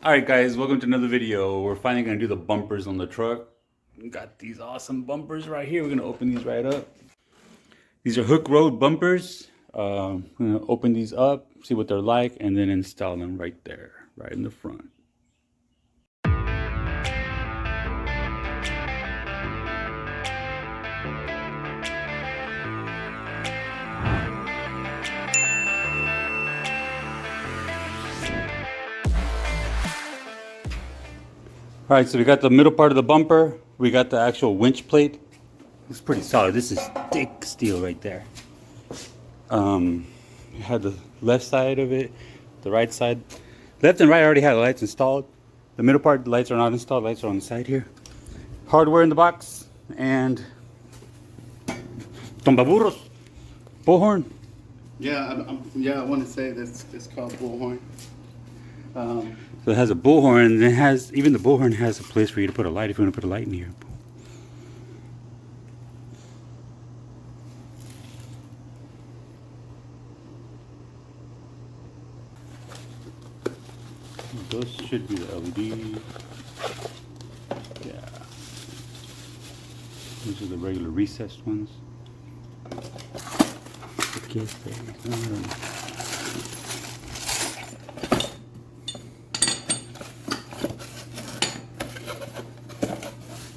Alright guys, welcome to another video. We're finally going to do the bumpers on the truck. We got these awesome bumpers right here. We're going to open these right up. These are Hooke Road bumpers. I'm going to open these up, see what they're like, and then install them right there, right in the front. All right, so we got the middle part of the bumper. We got the actual winch plate. It's pretty solid. This is thick steel right there. You had the left side of it, the right side. Left and right already had the lights installed. The middle part, the lights are not installed. Lights are on the side here. Hardware in the box and tombaburros, bullhorn. Yeah, I want to say this. It's called bullhorn. So it has a bullhorn, and it has, even the bullhorn has a place for you to put a light if you want to put a light in here. Those should be the LED. Yeah. These are the regular recessed ones. Okay,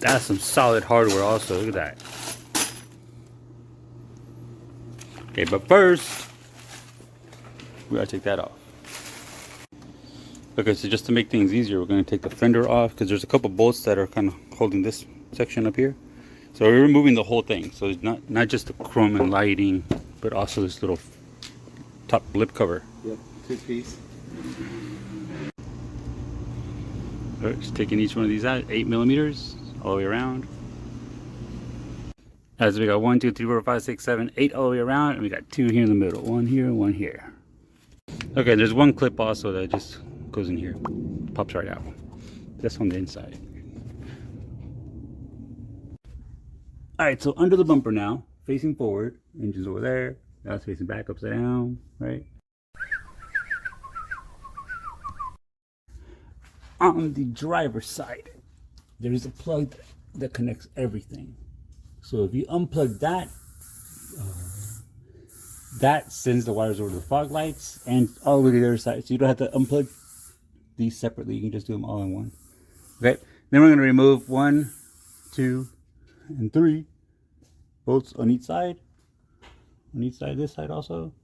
that's some solid hardware also. Look at that. Okay, but first we gotta take that off. Okay, so just to make things easier, we're going to take the fender off because there's a couple bolts that are kind of holding this section up here. So we're removing the whole thing. So it's not just the chrome and lighting, but also this little top lip cover. Yep, two-piece. All right, just taking each one of these out, 8mm all the way around. As we got 1, 2, 3, 4, 5, 6, 7, 8 all the way around, and we got 2 here in the middle. 1 here and 1 here. Okay, there's one clip also that just goes in here, pops right out. That's on the inside. All right, so under the bumper now, facing forward, engine's over there. Now it's facing back, upside down, right? On the driver's side, there is a plug that connects everything. So if you unplug that, that sends the wires over to the fog lights and all the way to the other side. So you don't have to unplug these separately. You can just do them all in one. Okay. Then we're going to remove 1, 2, and 3 bolts on each side. On each side, this side also.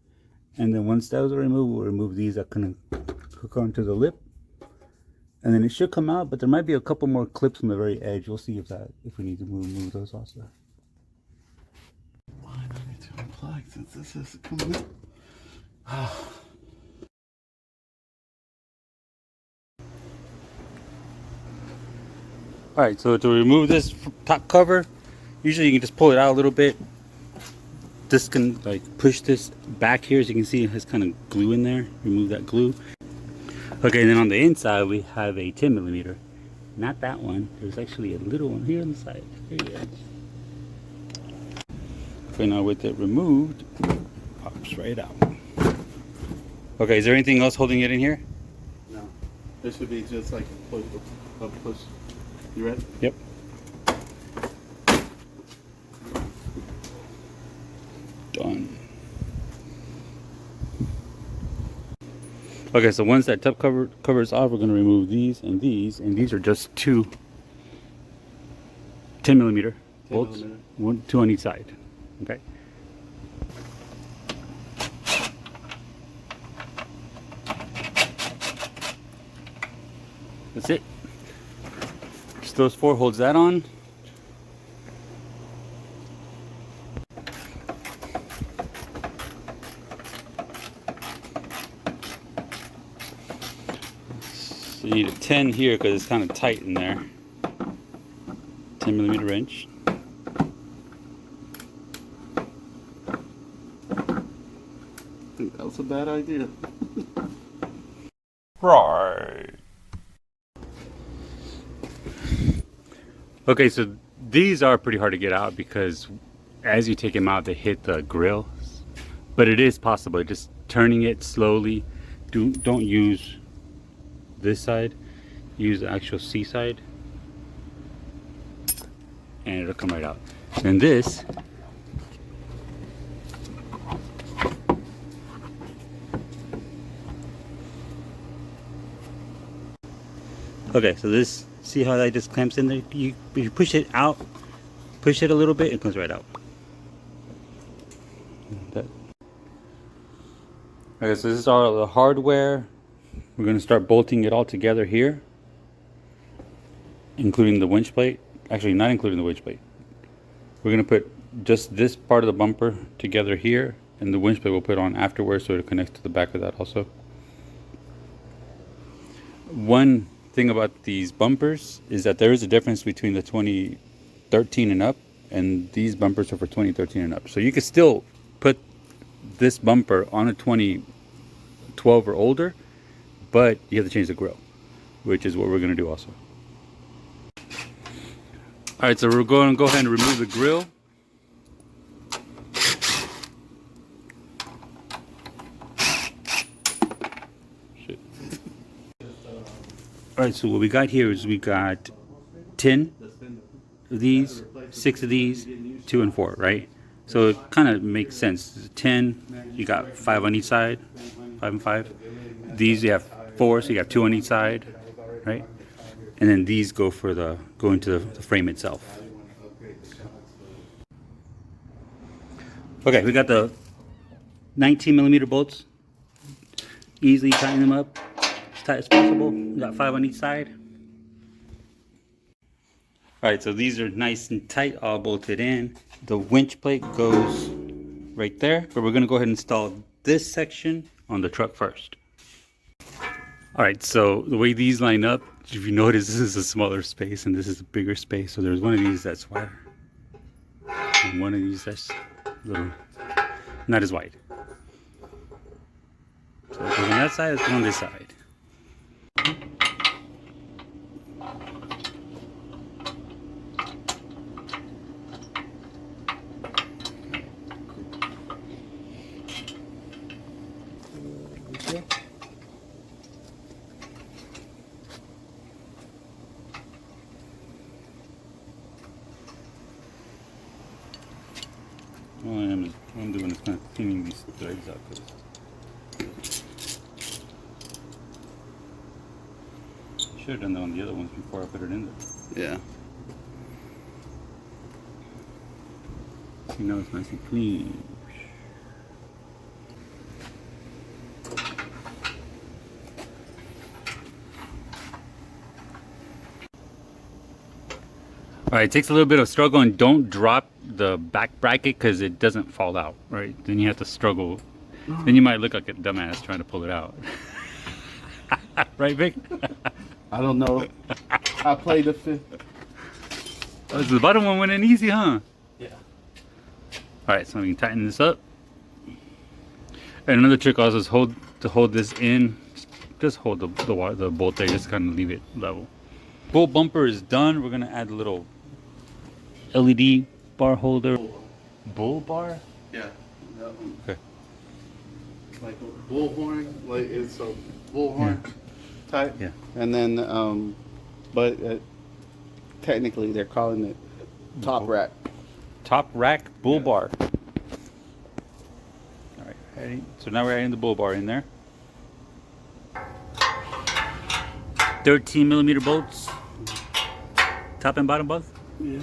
And then once those are removed, we'll remove these that kind of hook onto the lip. And then it should come out, but there might be a couple more clips on the very edge. We'll see if we need to move those also. Why do I need to unplug since this is coming out? Alright, so to remove this top cover, usually you can just pull it out a little bit. This can like push this back here, as you can see it has kind of glue in there. Remove that glue. Okay, and then on the inside we have a 10mm. Not that one. There's actually a little one here on the side. Here you go. Okay, now with it removed, pops right out. Okay, is there anything else holding it in here? No. This should be just like a push. You ready? Yep. Done. Okay, so once that top cover is off, we're going to remove these, and these are just 2 10mm bolts, 2 on each side. Okay. That's it. Just those 4 holds that on. So you need a 10 here because it's kind of tight in there. 10mm wrench. I think that was a bad idea. Right. Okay, so these are pretty hard to get out because as you take them out, they hit the grill. But it is possible. Just turning it slowly. Don't use this side. use the actual C side, and it'll come right out. Then this, okay, so this, see how that just clamps in there? You push it out, push it a little bit, it comes right out. Okay, so this is all the hardware. We're going to start bolting it all together here, including the winch plate. Actually, not including the winch plate. We're going to put just this part of the bumper together here, and the winch plate we'll put on afterwards so it connects to the back of that also. One thing about these bumpers is that there is a difference between the 2013 and up, and these bumpers are for 2013 and up. So you could still put this bumper on a 2012 or older, but you have to change the grille, which is what we're going to do also. All right, so we're going to go ahead and remove the grille. Shit. All right, so what we got here is we got 10 of these, 6 of these, 2 and 4, right? So it kind of makes sense. 10, you got 5 on each side, 5 and 5. These you have 4, so you have 2 on each side, right? And then these go into the frame itself. Okay, we got the 19mm bolts. Easily tighten them up as tight as possible. We got 5 on each side. All right, so these are nice and tight, all bolted in. The winch plate goes right there, but we're gonna go ahead and install this section on the truck first. All right, so the way these line up, if you notice, this is a smaller space and this is a bigger space. So there's one of these that's wider, and one of these that's a little, not as wide. So it goes on that side, it's on this side. All I'm doing is kind of cleaning these threads out. Should have done that on the other ones before I put it in there. Yeah. See, now it's nice and clean. All right, it takes a little bit of struggle, and don't drop the back bracket because it doesn't fall out, right? Then you have to struggle. Then you might look like a dumbass trying to pull it out. Right, Vic? I don't know. I played the fifth. Oh, so the bottom one went in easy, huh? Yeah. All right, so we can tighten this up. And another trick also is to hold this in. Just hold the bolt there, just kind of leave it level. Full bumper is done. We're gonna add a little LED bar holder. Bull bar? Yeah. That one. Okay. Like a bullhorn, like it's a bullhorn type. Yeah. And then, but technically they're calling it top rack. Top rack bull bar. All right, ready? So now we're adding the bull bar in there. 13mm bolts, top and bottom both. Yeah.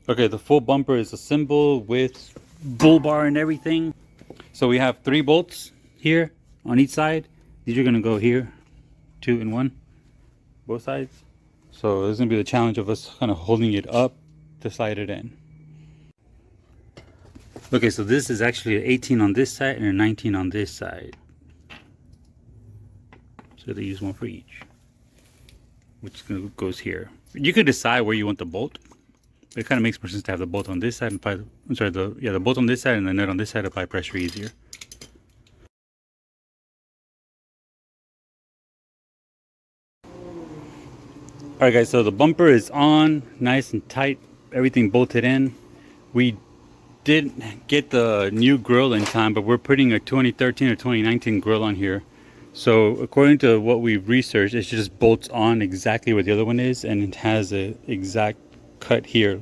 Okay, the full bumper is assembled with bull bar and everything. So we have 3 bolts here on each side. These are gonna go here, 2 and 1, both sides. So this is gonna be the challenge of us kind of holding it up to slide it in. Okay, so this is actually an 18 on this side and a 19 on this side. So they use one for each, which goes here. You could decide where you want the bolt. But it kind of makes more sense to have the bolt on this side and apply, I'm sorry, the bolt on this side and the nut on this side, apply pressure easier. Alright guys, so the bumper is on, nice and tight, everything bolted in. We didn't get the new grill in time, but we're putting a 2013 or 2019 grill on here. So according to what we've researched, it just bolts on exactly where the other one is, and it has an exact cut here.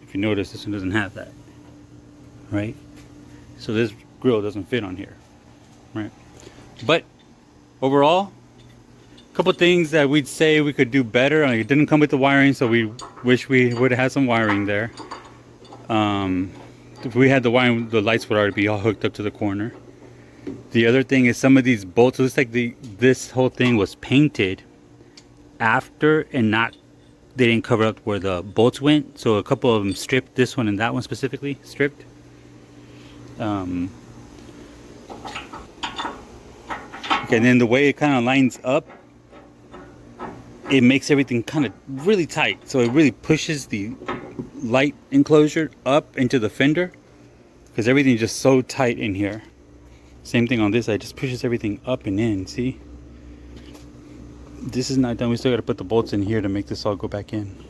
If you notice, this one doesn't have that, right? So this grill doesn't fit on here, right? But overall, a couple things that we'd say we could do better. It didn't come with the wiring, so we wish we would have had some wiring there. If we had the wiring, the lights would already be all hooked up to the corner. The other thing is some of these bolts, it looks like this whole thing was painted after and they didn't cover up where the bolts went. So a couple of them stripped, this one and that one specifically stripped. Okay, and then the way it kind of lines up, it makes everything kind of really tight. So it really pushes the light enclosure up into the fender because everything's just so tight in here. Same thing on this side, just pushes everything up and in, see? This is not done, we still gotta put the bolts in here to make this all go back in.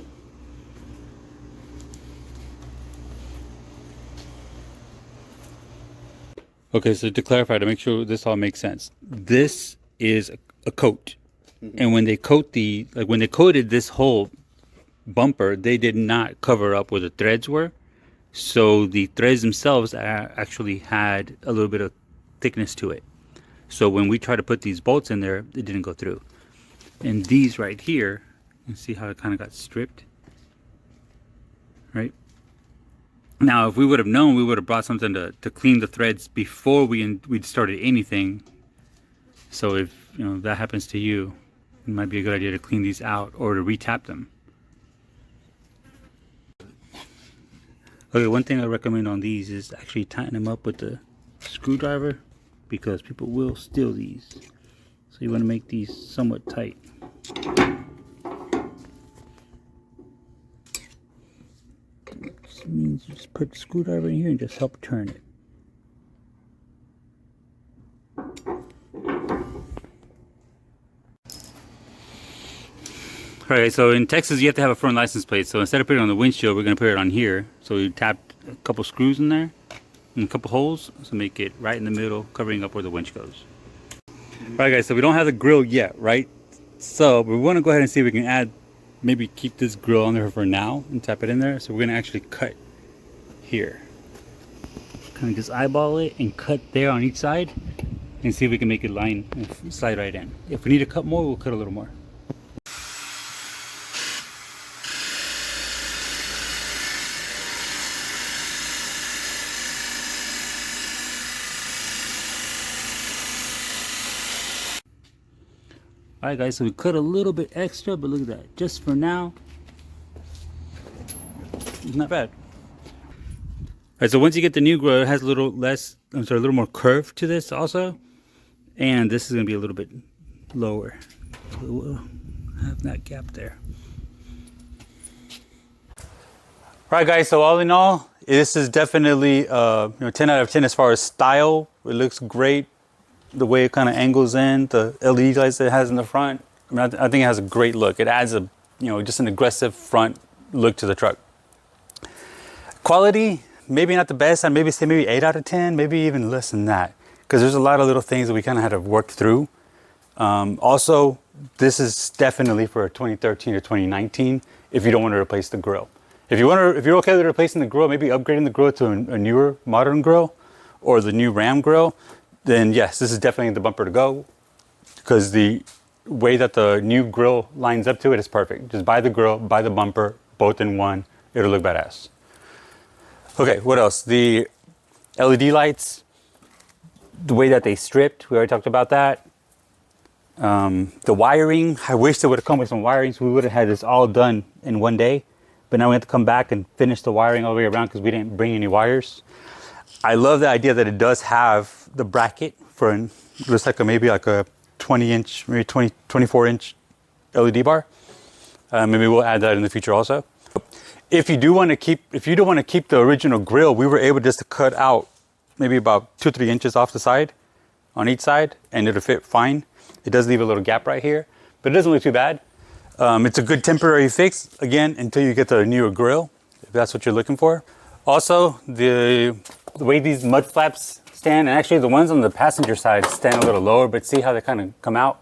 Okay, so to clarify, to make sure this all makes sense, this is a coat. And when they when they coated this whole bumper, they did not cover up where the threads were. So the threads themselves actually had a little bit of thickness to it. So when we try to put these bolts in there, it didn't go through. And these right here, you see how it kind of got stripped, right? Now, if we would have known, we would have brought something to clean the threads before we'd started anything. So if that happens to you, it might be a good idea to clean these out or to retap them. Okay, one thing I recommend on these is actually tighten them up with the screwdriver, because people will steal these. So you want to make these somewhat tight. This means you just put the screwdriver in here and just help turn it. Alright, so in Texas you have to have a front license plate. So instead of putting it on the windshield, we're going to put it on here. So we tapped a couple screws in there and a couple holes to make it right in the middle, covering up where the winch goes. Alright guys, so we don't have the grill yet, right? So we want to go ahead and see if we can maybe keep this grill on there for now and tap it in there. So we're going to actually cut here. Kind of just eyeball it and cut there on each side and see if we can make it line and slide right in. If we need to cut more, we'll cut a little more. Alright guys, so we cut a little bit extra, but look at that. Just for now, it's not bad. Alright, so once you get the new grill, it has a little more curve to this also. And this is going to be a little bit lower. So we'll have that gap there. Alright guys, so all in all, this is definitely 10 out of 10 as far as style. It looks great. The way it kind of angles in, the LED lights that it has in the front. I mean, I think it has a great look. It adds just an aggressive front look to the truck. Quality, maybe not the best. I'd maybe say maybe 8 out of 10, maybe even less than that. Because there's a lot of little things that we kind of had to work through. Also, this is definitely for 2013 or 2019 if you don't want to replace the grill. If you're okay with replacing the grill, maybe upgrading the grill to a newer modern grill or the new Ram grill, then yes, this is definitely the bumper to go, because the way that the new grill lines up to it is perfect. Just buy the grill, buy the bumper, both in one. It'll look badass. Okay, what else? The LED lights, the way that they stripped, we already talked about that. The wiring, I wish they would have come with some wiring so we would have had this all done in one day. But now we have to come back and finish the wiring all the way around because we didn't bring any wires. I love the idea that it does have the bracket for looks like maybe like a 20-inch, maybe 24-inch LED bar. Maybe we'll add that in the future also. If you don't want to keep the original grill, we were able just to cut out maybe about 2-3 inches off the side, on each side, and it'll fit fine. It does leave a little gap right here, but it doesn't look too bad. It's a good temporary fix again until you get the newer grill, if that's what you're looking for. Also, the way these mud flaps stand, and actually the ones on the passenger side stand a little lower, but see how they kind of come out?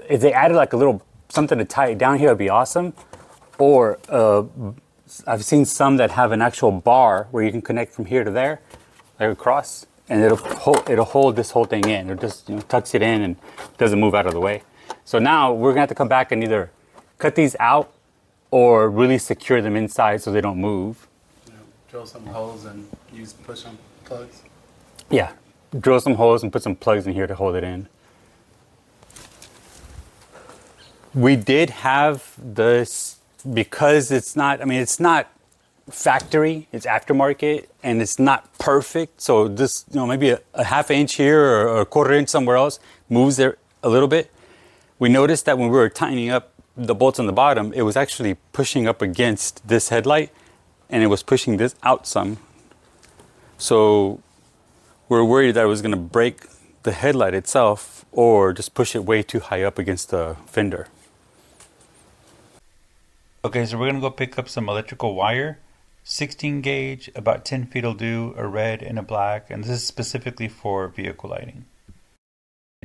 If they added like a little something to tie it down here, it'd be awesome. Or I've seen some that have an actual bar where you can connect from here to there, like across, and it'll hold this whole thing in. It just, you know, tucks it in and doesn't move out of the way. So now we're gonna have to come back and either cut these out or really secure them inside so they don't move. You know, drill some holes and use push on plugs. Yeah, drill some holes and put some plugs in here to hold it in. We did have this, because it's not, I mean, it's not factory, it's aftermarket, and it's not perfect. So this, you know, maybe a half inch here or a quarter inch somewhere else moves there a little bit. We noticed that when we were tightening up the bolts on the bottom, it was actually pushing up against this headlight, and it was pushing this out some. So we're worried that it was gonna break the headlight itself or just push it way too high up against the fender. Okay, so we're gonna go pick up some electrical wire, 16 gauge, about 10 feet will do, a red and a black, and this is specifically for vehicle lighting.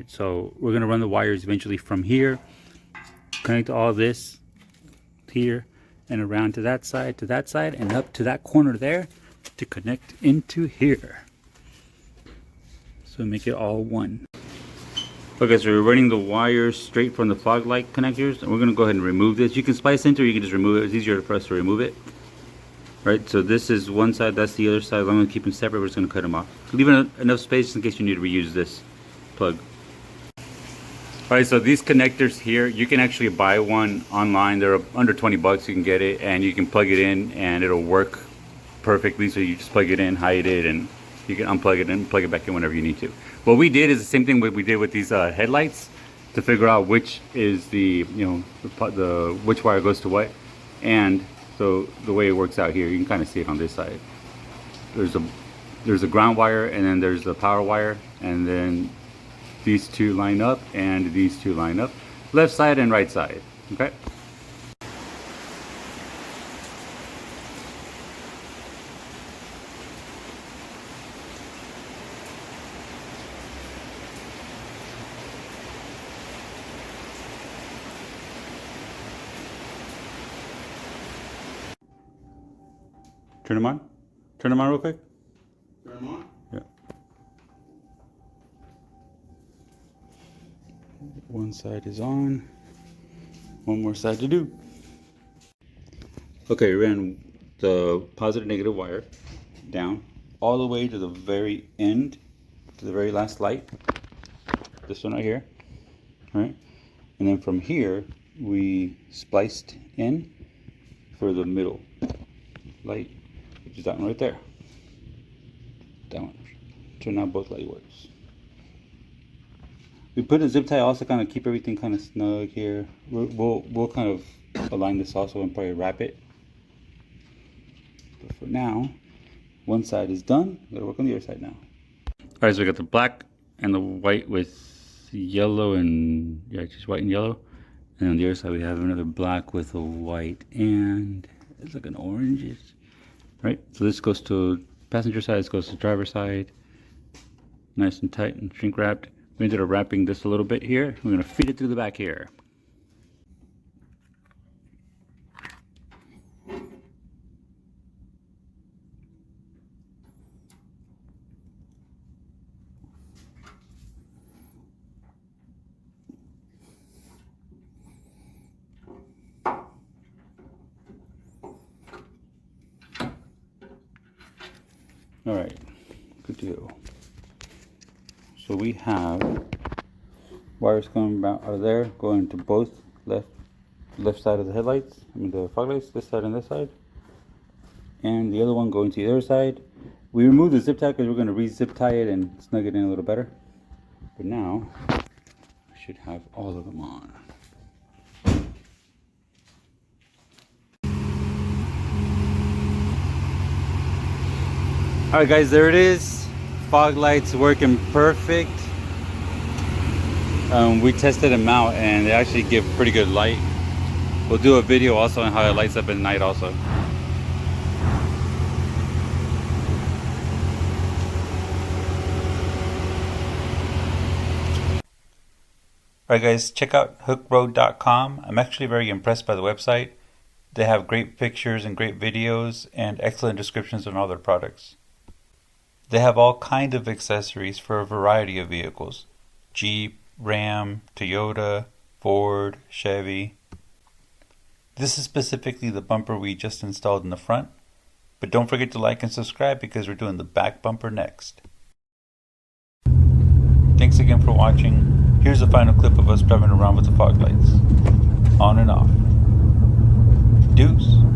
So we're gonna run the wires eventually from here, connect all this here, and around to that side, and up to that corner there to connect into here. So make it all one. Okay, so we're running the wires straight from the fog light connectors, and we're gonna go ahead and remove this. You can splice into it, or you can just remove it. It's easier for us to remove it. Right, so this is one side, that's the other side. I'm gonna keep them separate, we're just gonna cut them off. Leaving enough space in case you need to reuse this plug. All right, so these connectors here, you can actually buy one online. They're under 20 bucks, you can get it, and you can plug it in and it'll work perfectly. So you just plug it in, hide it, and you can unplug it and plug it back in whenever you need to. What we did is the same thing what we did with these headlights, to figure out which is the, you know, the which wire goes to what. And so the way it works out here, you can kind of see it on this side. There's a ground wire, and then there's the power wire, and then these two line up and these two line up, left side and right side. Okay. Turn them on. Turn them on real quick. Turn them on? Yeah. One side is on. One more side to do. Okay, we ran the positive negative wire down all the way to the very end, to the very last light. This one right here. All right. And then from here, we spliced in for the middle light, which is that one right there. That one. So now both light works. We put a zip tie also kind of keep everything kind of snug here. We'll kind of align this also and probably wrap it. But for now, one side is done. We're gonna work on the other side now. All right, so we got the black and the white with yellow and, yeah, just white and yellow. And on the other side, we have another black with a white and it's like an orange. Right, so this goes to passenger side, this goes to driver side. Nice and tight and shrink wrapped. We ended up wrapping this a little bit here. We're gonna feed it through the back here. All right, good deal. So we have wires coming out of there, going to both left side of the headlights, I mean the fog lights, this side and this side. And the other one going to the other side. We removed the zip tie because we're going to re-zip tie it and snug it in a little better. But now, I should have all of them on. Alright guys, there it is. Fog lights working perfect. We tested them out and they actually give pretty good light. We'll do a video also on how it lights up at night also. Alright guys, check out hookeroad.com. I'm actually very impressed by the website. They have great pictures and great videos and excellent descriptions on all their products. They have all kinds of accessories for a variety of vehicles. Jeep, Ram, Toyota, Ford, Chevy. This is specifically the bumper we just installed in the front. But don't forget to like and subscribe because we're doing the back bumper next. Thanks again for watching. Here's a final clip of us driving around with the fog lights on and off. Deuce.